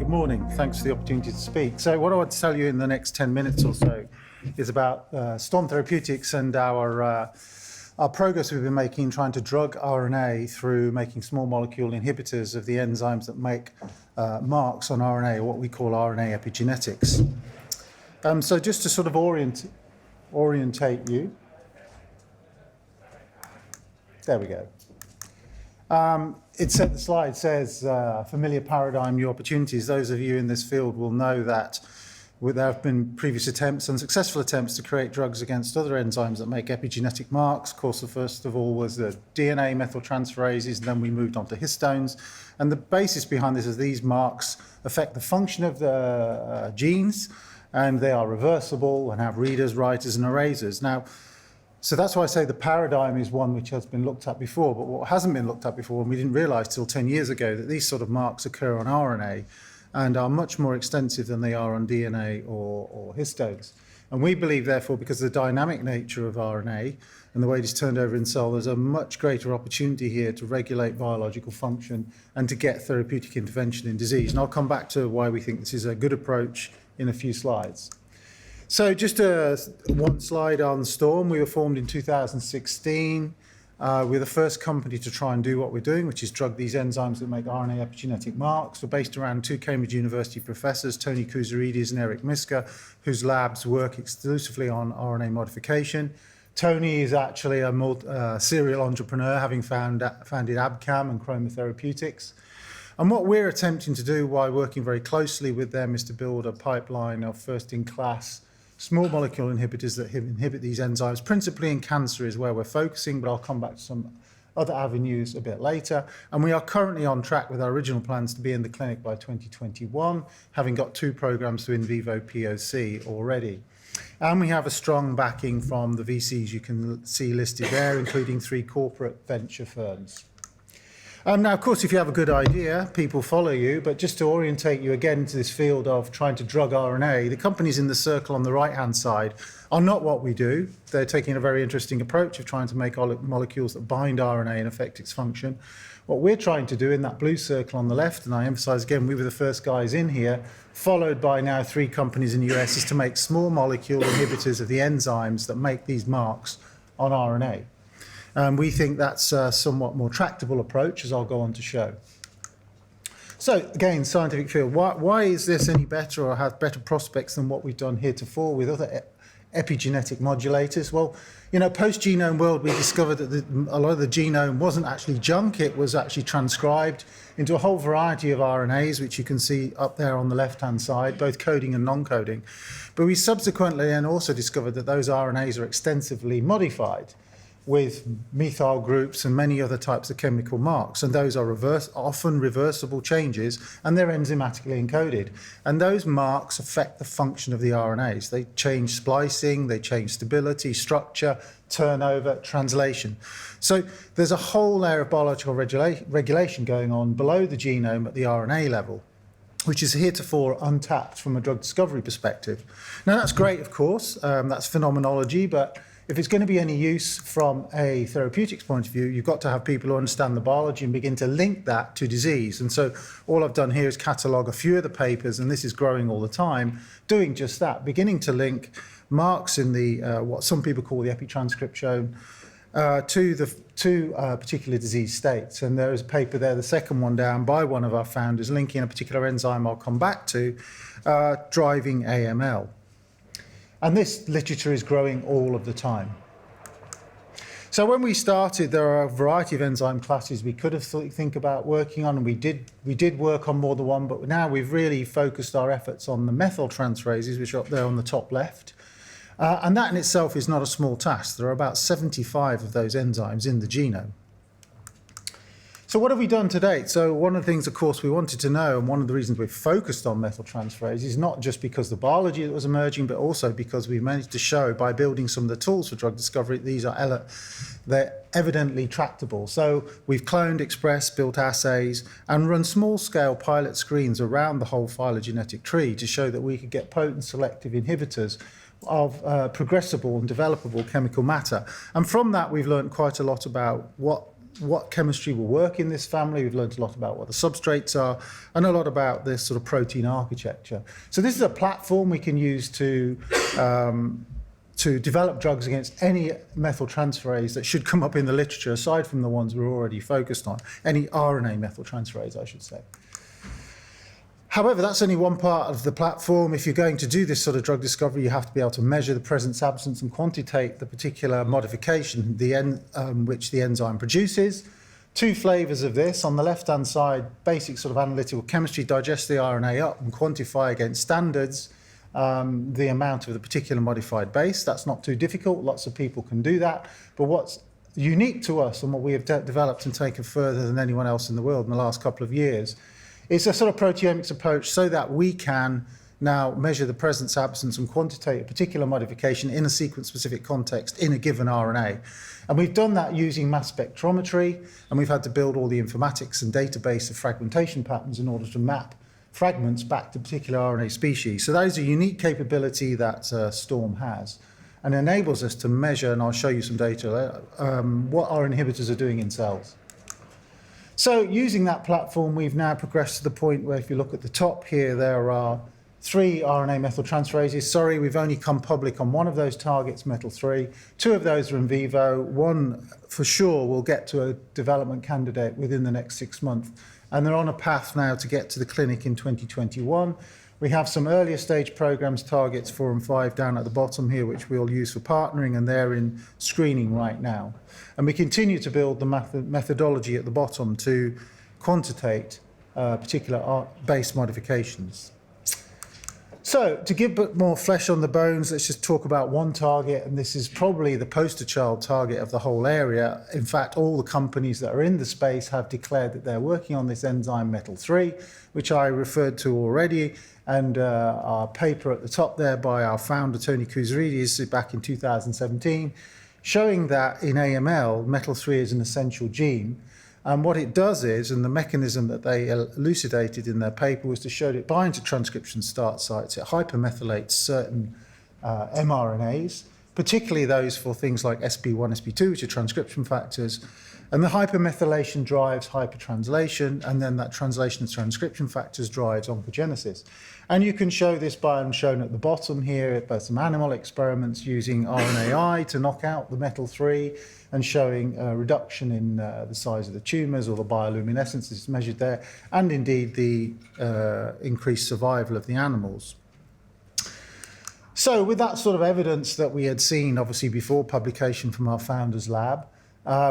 Good morning. Thanks for the opportunity to speak. So what I want to tell you in the next 10 minutes or so is about Storm Therapeutics and our progress we've been making trying to drug RNA through making small molecule inhibitors of the enzymes that make marks on RNA, or what we call RNA epigenetics. So just to sort of orientate you. There we go. The slide says, familiar paradigm, new opportunities. Those of you in this field will know that there have been previous attempts, unsuccessful attempts, to create drugs against other enzymes that make epigenetic marks. Of course, the first of all was the DNA methyltransferases, and then we moved on to histones. And the basis behind this is these marks affect the function of the genes, and they are reversible and have readers, writers, and erasers. Now, so that's why I say the paradigm is one which has been looked at before, but what hasn't been looked at before, and we didn't realize till 10 years ago, that these sort of marks occur on RNA and are much more extensive than they are on DNA or histones. And we believe, therefore, because of the dynamic nature of RNA and the way it is turned over in cell, there's a much greater opportunity here to regulate biological function and to get therapeutic intervention in disease. And I'll come back to why we think this is a good approach in a few slides. So just one slide on Storm. We were formed in 2016. We're the first company to try and do what we're doing, which is drug these enzymes that make RNA epigenetic marks. We're based around two Cambridge University professors, Tony Kouzarides and Eric Miska, whose labs work exclusively on RNA modification. Tony is actually a serial entrepreneur, having founded Abcam and Therapeutics. And what we're attempting to do while working very closely with them is to build a pipeline of first-in-class small molecule inhibitors that inhibit these enzymes. Principally in cancer is where we're focusing, but I'll come back to some other avenues a bit later. And we are currently on track with our original plans to be in the clinic by 2021, having got 2 programs to in vivo POC already. And we have a strong backing from the VCs you can see listed there, including 3 corporate venture firms. Now, of course, if you have a good idea, people follow you, but just to orientate you again to this field of trying to drug RNA, the companies in the circle on the right-hand side are not what we do. They're taking a very interesting approach of trying to make molecules that bind RNA and affect its function. What we're trying to do in that blue circle on the left, and I emphasize again, we were the first guys in here, followed by now 3 companies in the US, is to make small molecule inhibitors of the enzymes that make these marks on RNA. We think that's a somewhat more tractable approach, as I'll go on to show. So again, scientific field. Why is this any better or have better prospects than what we've done heretofore with other epigenetic modulators? Well, post-genome world, we discovered that a lot of the genome wasn't actually junk. It was actually transcribed into a whole variety of RNAs, which you can see up there on the left-hand side, both coding and non-coding. But we subsequently then also discovered that those RNAs are extensively modified with methyl groups and many other types of chemical marks. And those are often reversible changes, and they're enzymatically encoded. And those marks affect the function of the RNAs. They change splicing, they change stability, structure, turnover, translation. So there's a whole layer of biological regulation going on below the genome at the RNA level, which is heretofore untapped from a drug discovery perspective. Now, that's great, of course. That's phenomenology, but if it's going to be any use from a therapeutics point of view, you've got to have people who understand the biology and begin to link that to disease. And so all I've done here is catalogue a few of the papers, and this is growing all the time, doing just that, beginning to link marks in the what some people call the epitranscriptome to particular disease states. And there is a paper there, the second one down, by one of our founders, linking a particular enzyme I'll come back to, driving AML. And this literature is growing all of the time. So when we started, there are a variety of enzyme classes we could have think about working on, and we did work on more than one, but now we've really focused our efforts on the methyltransferases, which are up there on the top left. And that in itself is not a small task. There are about 75 of those enzymes in the genome. So what have we done to date? So one of the things, of course, we wanted to know, and one of the reasons we've focused on methyltransferase is not just because the biology that was emerging, but also because we managed to show by building some of the tools for drug discovery, they're evidently tractable. So we've cloned, expressed, built assays, and run small-scale pilot screens around the whole phylogenetic tree to show that we could get potent selective inhibitors of progressible and developable chemical matter. And from that, we've learned quite a lot about what what chemistry will work in this family. We've learned a lot about what the substrates are and a lot about this sort of protein architecture. So this is a platform we can use to develop drugs against any methyltransferase that should come up in the literature, aside from the ones we're already focused on, any RNA methyltransferase, I should say. However, that's only one part of the platform. If you're going to do this sort of drug discovery, you have to be able to measure the presence, absence, and quantitate the particular modification which the enzyme produces. Two flavors of this. On the left-hand side, basic sort of analytical chemistry, digest the RNA up and quantify against standards the amount of the particular modified base. That's not too difficult. Lots of people can do that. But what's unique to us and what we have developed and taken further than anyone else in the world in the last couple of years is a sort of proteomics approach so that we can now measure the presence, absence, and quantitate a particular modification in a sequence-specific context in a given RNA. And we've done that using mass spectrometry, and we've had to build all the informatics and database of fragmentation patterns in order to map fragments back to particular RNA species. So that is a unique capability that Storm has and enables us to measure, and I'll show you some data, what our inhibitors are doing in cells. So using that platform, we've now progressed to the point where if you look at the top here, there are 3 RNA methyltransferases. Sorry, we've only come public on one of those targets, metal-3. 2 of those are in vivo. One, for sure, will get to a development candidate within the next 6 months. And they're on a path now to get to the clinic in 2021. We have some earlier stage programs, targets 4 and 5 down at the bottom here, which we'll use for partnering, and they're in screening right now. And we continue to build the methodology at the bottom to quantitate particular base modifications. So to give a bit more flesh on the bones, let's just talk about one target, and this is probably the poster child target of the whole area. In fact, all the companies that are in the space have declared that they're working on this enzyme metal-3, which I referred to already, and our paper at the top there by our founder, Tony Kouzarides, back in 2017, showing that in AML, metal-3 is an essential gene. And what it does is, and the mechanism that they elucidated in their paper was to show that it binds to transcription start sites. It hypermethylates certain mRNAs, particularly those for things like SP1, SP2, which are transcription factors. And the hypermethylation drives hypertranslation, and then that translation of transcription factors drives oncogenesis. And you can show this by shown at the bottom here by some animal experiments using RNAi to knock out the metal-3 and showing a reduction in the size of the tumours or the bioluminescence is measured there, and indeed the increased survival of the animals. So with that sort of evidence that we had seen, obviously before publication from our founder's lab,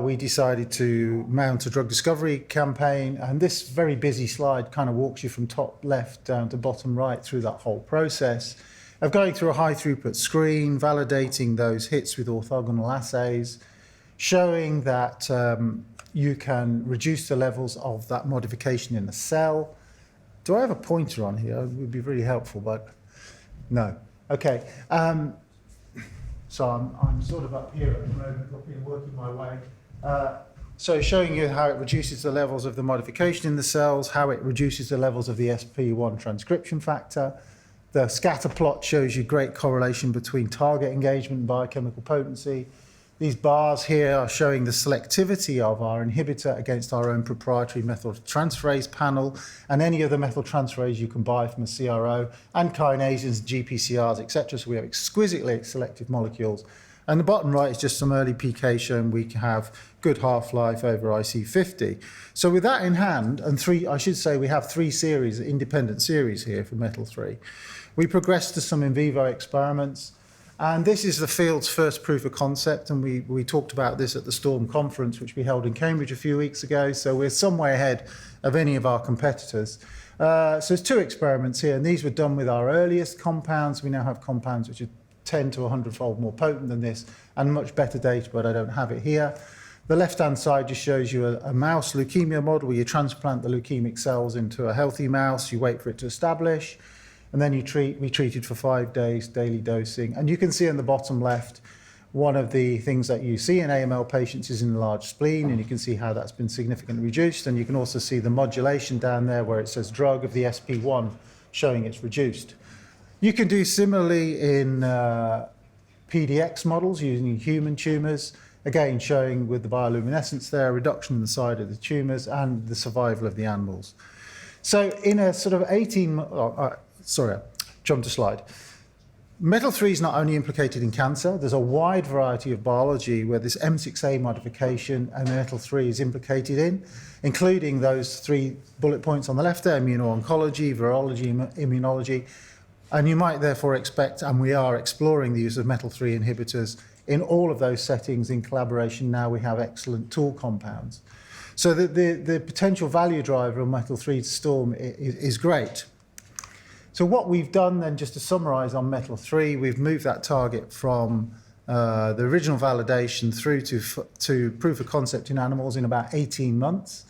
we decided to mount a drug discovery campaign, and this very busy slide kind of walks you from top left down to bottom right through that whole process of going through a high throughput screen, validating those hits with orthogonal assays, showing that you can reduce the levels of that modification in a cell. Do I have a pointer on here? It would be really helpful, but no. Okay. So I'm sort of up here at the moment, I've been working my way. So showing you how it reduces the levels of the modification in the cells, how it reduces the levels of the SP1 transcription factor. The scatter plot shows you great correlation between target engagement and biochemical potency. These bars here are showing the selectivity of our inhibitor against our own proprietary methyltransferase panel and any other methyltransferase you can buy from a CRO, and kinases, GPCRs, etc. So we have exquisitely selective molecules. And the bottom right is just some early PK showing we have good half-life over IC50. So with that in hand, and I should say we have 3 series, independent series here for metal-3. We progressed to some in vivo experiments. And this is the field's first proof of concept, and we talked about this at the Storm conference, which we held in Cambridge a few weeks ago, so we're some way ahead of any of our competitors. So there's 2 experiments here, and these were done with our earliest compounds. We now have compounds which are 10 to 100-fold more potent than this, and much better data, but I don't have it here. The left-hand side just shows you a mouse leukemia model where you transplant the leukemic cells into a healthy mouse, you wait for it to establish, and then we treated for 5 days, daily dosing. And you can see in the bottom left, one of the things that you see in AML patients is enlarged spleen, and you can see how that's been significantly reduced. And you can also see the modulation down there where it says drug of the SP1 showing it's reduced. You can do similarly in PDX models using human tumors. again showing with the bioluminescence there, a reduction in the size of the tumours and the survival of the animals. So in a sort of 18, jump to slide. Metal-3 is not only implicated in cancer, there's a wide variety of biology where this M6A modification and metal-3 is implicated in, including those 3 bullet points on the left there, immuno-oncology, virology, immunology. And you might therefore expect, and we are exploring the use of metal-3 inhibitors in all of those settings in collaboration. Now we have excellent tool compounds. So the potential value driver of metal-3 storm is great. So what we've done then, just to summarize on metal-3, we've moved that target from the original validation through to proof of concept in animals in about 18 months.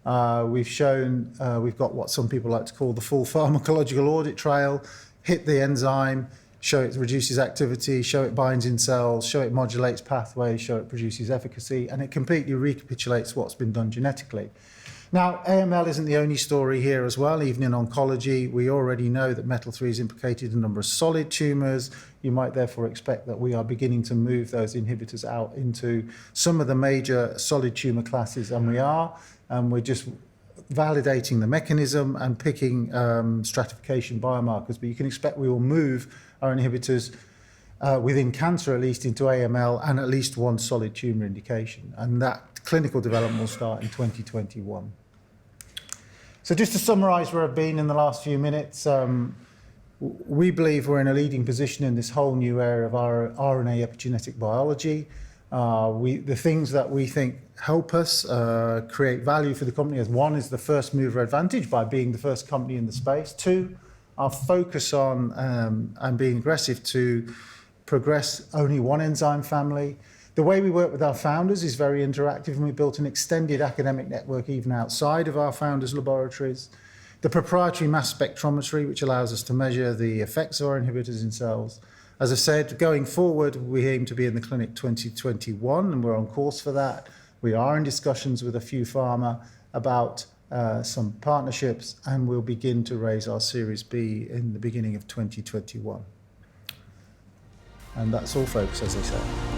We've shown, we've got what some people like to call the full pharmacological audit trail, hit the enzyme, show it reduces activity, show it binds in cells, show it modulates pathways, show it produces efficacy, and it completely recapitulates what's been done genetically. Now, AML isn't the only story here as well. Even in oncology, we already know that metal-3 is implicated in a number of solid tumours. You might therefore expect that we are beginning to move those inhibitors out into some of the major solid tumour classes, and we are. And we're just validating the mechanism and picking stratification biomarkers. But you can expect we will move our inhibitors within cancer, at least, into AML and at least one solid tumour indication. And that clinical development will start in 2021. So just to summarise where I've been in the last few minutes, we believe we're in a leading position in this whole new area of our RNA epigenetic biology. The things that we think help us create value for the company as one is the first mover advantage by being the first company in the space. 2, our focus on and being aggressive to progress only one enzyme family. The way we work with our founders is very interactive, and we built an extended academic network even outside of our founders' laboratories. The proprietary mass spectrometry, which allows us to measure the effects of our inhibitors in cells. As I said, going forward, we aim to be in the clinic 2021, and we're on course for that. We are in discussions with a few pharma about some partnerships, and we'll begin to raise our Series B in the beginning of 2021. And that's all, folks, as I say.